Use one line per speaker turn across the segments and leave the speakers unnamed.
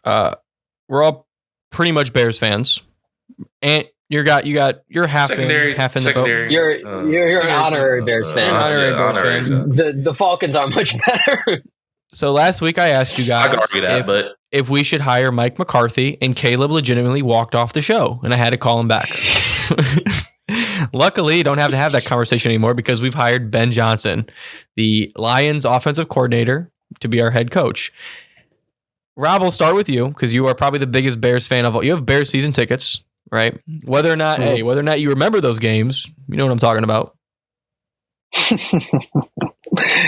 we're all pretty much Bears fans, and you're half
Secondary,
half in the boat.
You're an honorary Bears fan.
Honorary.
The Falcons are much better.
So last week I asked you guys
I could argue that, but
if we should hire Mike McCarthy, and Caleb legitimately walked off the show, and I had to call him back. Luckily, you don't have to have that conversation anymore because we've hired Ben Johnson, the Lions offensive coordinator, to be our head coach. Rob, we'll start with you because you are probably the biggest Bears fan of all. You have Bears season tickets, right? Whether or not you remember those games, you know what I'm talking about.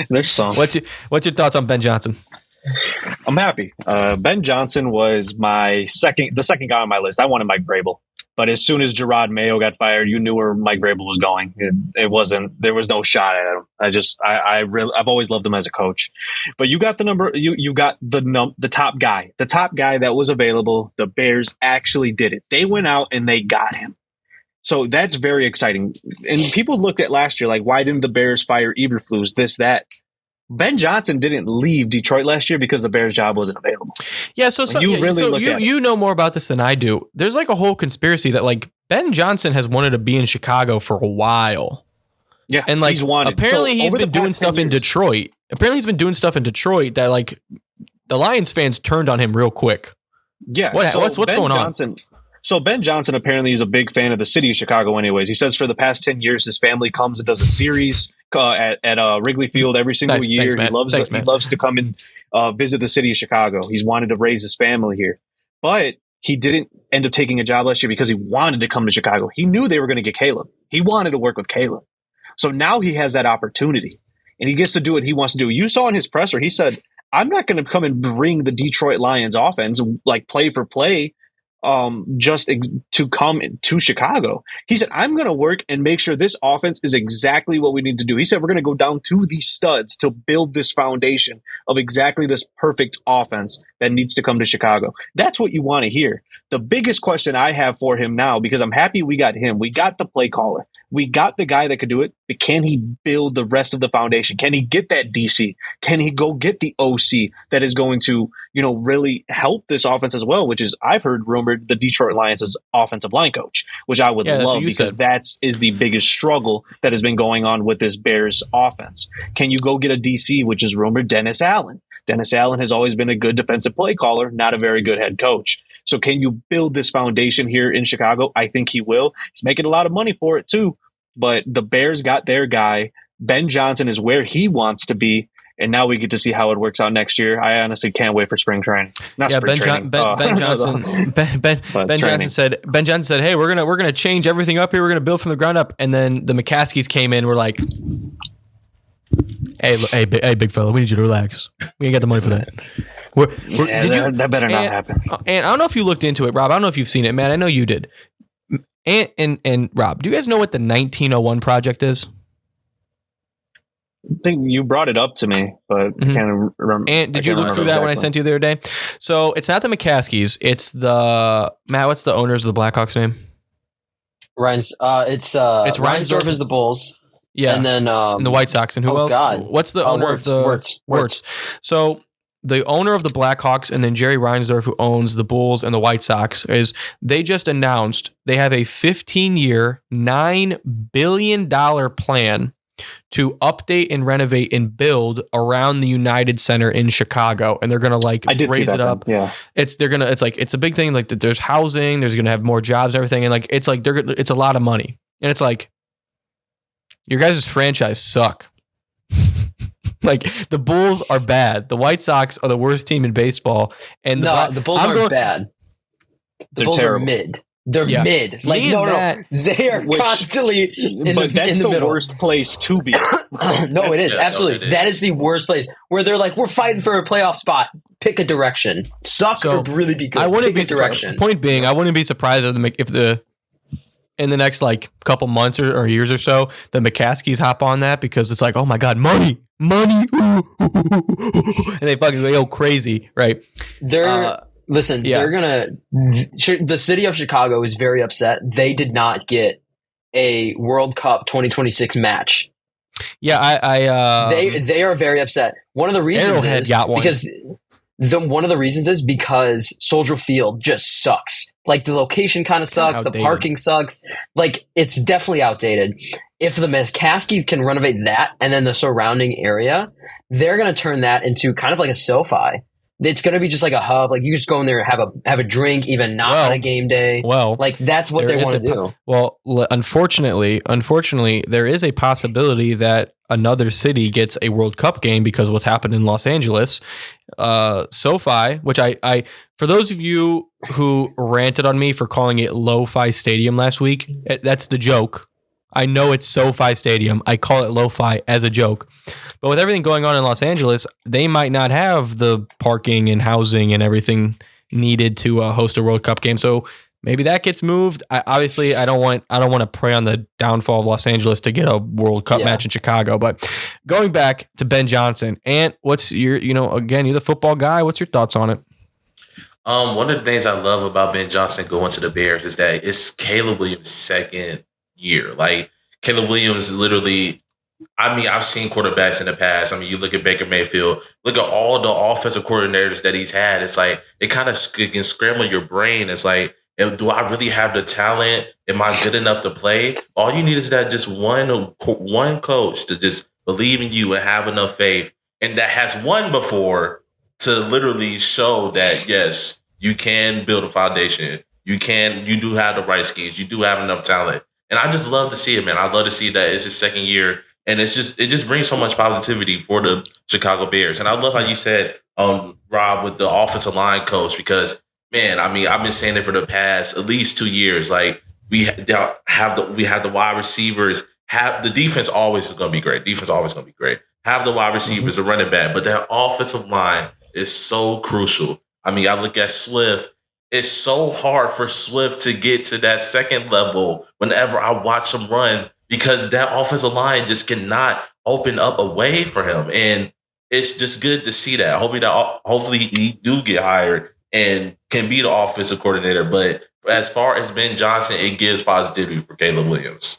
There's some.
What's your thoughts on Ben Johnson?
I'm happy. Ben Johnson was the second guy on my list. I wanted Mike Vrabel, but as soon as Gerard Mayo got fired, you knew where Mike Vrabel was going. There was no shot at him. I've always loved him as a coach. But you got the top guy that was available. The Bears actually did it. They went out and they got him. So that's very exciting. And people looked at last year like, why didn't the Bears fire Eberflus, this, that? Ben Johnson didn't leave Detroit last year because the Bears job wasn't available.
Yeah, you know more about this than I do. There's like a whole conspiracy that like Ben Johnson has wanted to be in Chicago for a while.
Yeah,
and like apparently he's been doing stuff in Detroit. Apparently he's been doing stuff in Detroit that like the Lions fans turned on him real quick.
Yeah,
what's going on?
So Ben Johnson apparently is a big fan of the city of Chicago anyways. He says for the past 10 years, his family comes and does a series at Wrigley Field every single year. He loves to come and visit the city of Chicago. He's wanted to raise his family here. But he didn't end up taking a job last year because he wanted to come to Chicago. He knew they were going to get Caleb. He wanted to work with Caleb. So now he has that opportunity. And he gets to do what he wants to do. You saw in his presser, he said, I'm not going to come and bring the Detroit Lions offense, like play for play, to come to Chicago. He said, I'm going to work and make sure this offense is exactly what we need to do. He said, we're going to go down to these studs to build this foundation of exactly this perfect offense that needs to come to Chicago. That's what you want to hear. The biggest question I have for him now, because I'm happy we got him, we got the play caller, we got the guy that could do it, but can he build the rest of the foundation? Can he get that DC? Can he go get the OC that is going to, really help this offense as well, which is, I've heard rumored, the Detroit Lions' offensive line coach, which I would love because that is the biggest struggle that has been going on with this Bears offense. Can you go get a DC, which is rumored Dennis Allen? Dennis Allen has always been a good defensive play caller, not a very good head coach. So can you build this foundation here in Chicago? I think he will. He's making a lot of money for it too. But the Bears got their guy. Ben Johnson is where he wants to be. And now we get to see how it works out next year. I honestly can't wait for spring training. Ben Johnson said, "Hey, we're gonna change everything up here. We're gonna build from the ground up." And then the McCaskies came in. We're like, "Hey, big fella, we need you to relax. We ain't got the money for that." That better not happen.
And I don't know if you looked into it, Rob. I don't know if you've seen it, man. I know you did. And Rob, do you guys know what the 1901 project is?
I think you brought it up to me, but I can't remember.
And did you look through that when I sent you the other day? So it's not the McCaskies. It's Matt. What's the owners of the Blackhawks name?
It's Reinsdorf is the Bulls.
Yeah,
and then
and the White Sox. And who else?
God.
What's the owner of the Wirtz? So the owner of the Blackhawks and then Jerry Reinsdorf, who owns the Bulls and the White Sox, they just announced they have a 15-year, $9 billion plan to update and renovate and build around the United Center in Chicago, and they're gonna raise it up.
Yeah,
it's a big thing. Like there's housing, there's gonna have more jobs, everything, and it's a lot of money, and it's like your guys' franchise suck. Like the Bulls are bad, the White Sox are the worst team in baseball, and
the Bulls aren't bad. The Bulls are mid. They're mid. Like they are constantly in the middle.
Worst place to be.
No, it is absolutely. That is the worst place where they're like, we're fighting for a playoff spot. Pick a direction. Suck or really be good.
I wouldn't
pick
be
a direction.
Point being, I wouldn't be surprised if in the next couple months or years or so, the McCaskies hop on that because it's like, oh my God, money, and they fucking go crazy, right?
Listen, they're the city of Chicago is very upset. They did not get a World Cup 2026 match.
Yeah,
they are very upset. One of the reasons
Arrowhead
is
got one.
because one of the reasons is because Soldier Field just sucks. Like, the location kind of sucks. The parking sucks. Like, it's definitely outdated. If the McCaskies can renovate that and then the surrounding area, they're going to turn that into kind of like a SoFi. It's going to be just like a hub. Like, you just go in there and have a drink, even not on a game day.
Well,
like, that's what they want to do.
Well, unfortunately, there is a possibility that another city gets a World Cup game because of what's happened in Los Angeles. SoFi, which I for those of you who ranted on me for calling it Lo-Fi Stadium last week, that's the joke. I know it's SoFi Stadium. I call it Lo-Fi as a joke. But with everything going on in Los Angeles, they might not have the parking and housing and everything needed to host a World Cup game. So maybe that gets moved. Obviously, I don't want to prey on the downfall of Los Angeles to get a World Cup match in Chicago. But going back to Ben Johnson, and what's your, again, you're the football guy. What's your thoughts on it?
One of the things I love about Ben Johnson going to the Bears is that it's Caleb Williams' second year. Like, Caleb Williams literally, I've seen quarterbacks in the past. You look at Baker Mayfield, look at all the offensive coordinators that he's had. It's like, it kind of can scramble your brain. It's like, do I really have the talent? Am I good enough to play? All you need is that just one coach to just believe in you and have enough faith, and that has won before, to literally show that, yes, you can build a foundation. You do have the right skills. You do have enough talent. And I just love to see it, man. I love to see that it's his second year. And it just brings so much positivity for the Chicago Bears. And I love how you said, Rob, with the offensive line coach, because, man, I've been saying it for the past at least 2 years. Like, we have the wide receivers. The defense always is going to be great. Defense always going to be great. Have the wide receivers, the running back, but that offensive line is so crucial. I look at Swift. It's so hard for Swift to get to that second level whenever I watch him run, because that offensive line just cannot open up a way for him. And it's just good to see that. Hopefully he do get hired and can be the offensive coordinator. But as far as Ben Johnson, it gives positivity for Caleb Williams.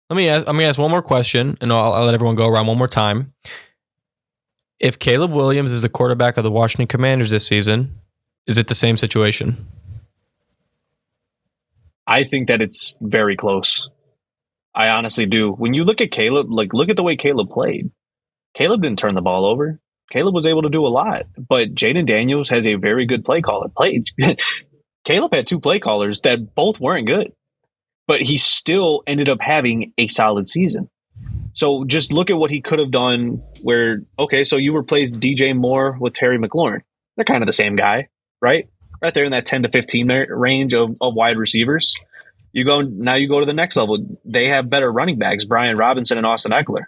Let me ask one more question, and I'll let everyone go around one more time. If Caleb Williams is the quarterback of the Washington Commanders this season, is it the same situation?
I think that it's very close. I honestly do. When you look at Caleb, look at the way Caleb played. Caleb didn't turn the ball over. Caleb was able to do a lot, but Jaden Daniels has a very good play caller. Caleb had two play callers that both weren't good, but he still ended up having a solid season. So just look at what he could have done so you replaced DJ Moore with Terry McLaurin. They're kind of the same guy, right? Right there in that 10 to 15 range of wide receivers. You go to the next level. They have better running backs, Brian Robinson and Austin Eckler.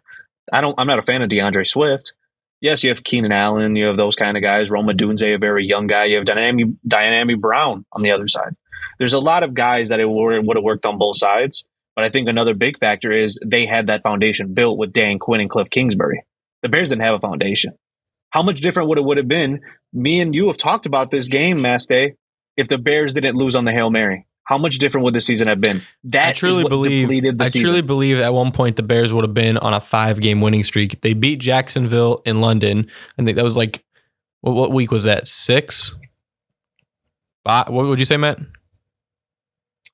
I'm not a fan of DeAndre Swift. Yes, you have Keenan Allen, you have those kind of guys. Rome Odunze, a very young guy. You have Dynamic Brown on the other side. There's a lot of guys that would have worked on both sides. But I think another big factor is they had that foundation built with Dan Quinn and Cliff Kingsbury. The Bears didn't have a foundation. How much different would have been? Me and you have talked about this game, Maste, if the Bears didn't lose on the Hail Mary. How much different would the season have been?
I truly believe at one point the Bears would have been on a 5-game winning streak. They beat Jacksonville in London. I think that was like, what week was that? 6? What would you say, Matt?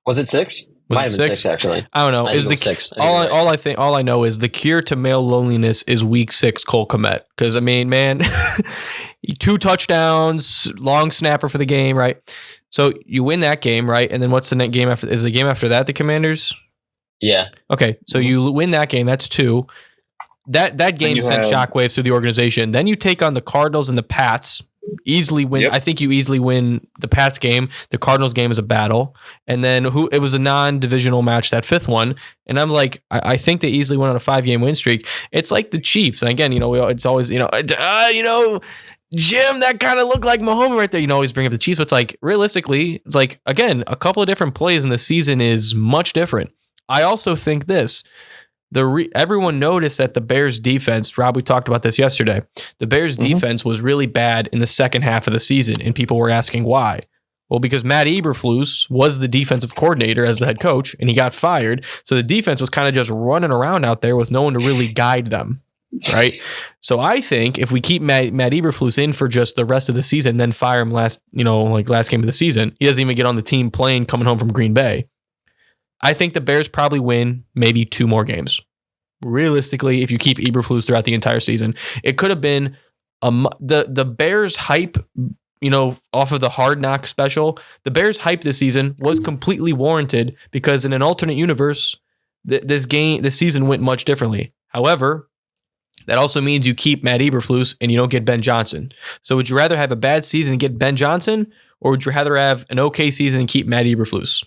Was it 6? Might have been 6, actually.
I don't know. Is the
6?
All I know is the cure to male loneliness is week 6 Cole Kmet. Because man, 2 touchdowns, long snapper for the game, right? So you win that game, right? And then what's the next game after? Is the game after that the Commanders?
Yeah.
Okay, so you win that game. That's 2. That game sent shockwaves through the organization. Then you take on the Cardinals and the Pats. Easily win. Yep. I think you easily win the Pats game. The Cardinals game is a battle, and then it was a non-divisional match, that 5th one. And I'm like, I think they easily went on a 5-game win streak. It's like the Chiefs, and again, it's always Jim, that kind of looked like Mahomes right there. Always bring up the Chiefs, but it's like realistically, it's like again, a couple of different plays in the season is much different. I also think this. Everyone noticed that the Bears defense, Rob, we talked about this yesterday. The Bears defense was really bad in the second half of the season, and people were asking why. Well, because Matt Eberflus was the defensive coordinator as the head coach, and he got fired. So the defense was kind of just running around out there with no one to really guide them. right? So I think if we keep Matt Eberflus in for just the rest of the season, then fire him last game of the season, he doesn't even get on the team plane coming home from Green Bay. I think the Bears probably win maybe 2 more games. Realistically, if you keep Eberflus throughout the entire season, it could have been the Bears hype, off of the Hard Knock special. The Bears hype this season was completely warranted because in an alternate universe, this season went much differently. However, that also means you keep Matt Eberflus and you don't get Ben Johnson. So would you rather have a bad season and get Ben Johnson, or would you rather have an okay season and keep Matt Eberflus?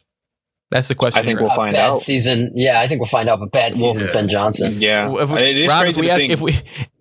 That's the question.
I think we'll find
bad
out.
Season, yeah, I think we'll find out. A bad season with Ben Johnson.
Yeah,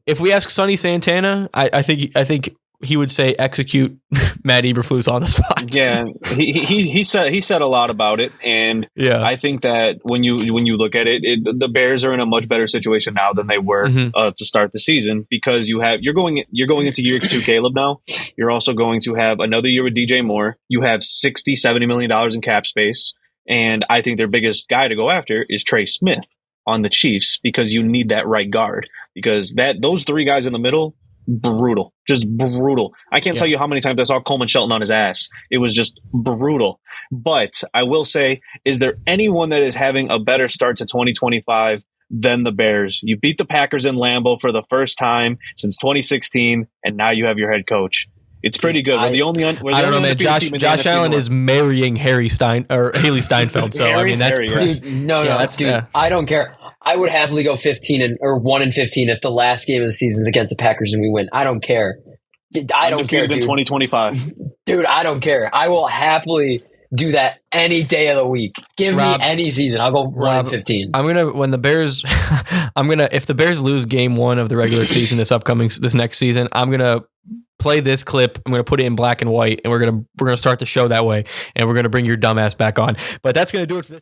if we ask Sonny Santana, I think he would say execute Matt Eberflus on the spot.
Yeah, he said a lot about it, and I think that when you look at it, the Bears are in a much better situation now than they were to start the season, because you're going into year 2, Caleb. Now you're also going to have another year with DJ Moore. You have $60-70 million in cap space, and I think their biggest guy to go after is Trey Smith on the Chiefs, because you need that right guard, because those 3 guys in the middle. Brutal, just brutal. I can't tell you how many times I saw Coleman Shelton on his ass. It was just brutal. But I will say, is there anyone that is having a better start to 2025 than the Bears? You beat the Packers in Lambeau for the first time since 2016, and now you have your head coach. It's pretty good. We're the only. I
don't know, man. Josh Allen is marrying Haley Steinfeld. So I mean, that's
dude. Dude. I don't care. I would happily go 1-15 if the last game of the season is against the Packers and we win. I don't care. I don't care, dude.
In 2025,
dude. I don't care. I will happily do that any day of the week. Give me any season. I'll go 1-15.
If the Bears lose game 1 of the regular season this next season, I'm gonna play this clip. I'm gonna put it in black and white, and we're gonna start the show that way, and we're gonna bring your dumbass back on. But that's gonna do it for this.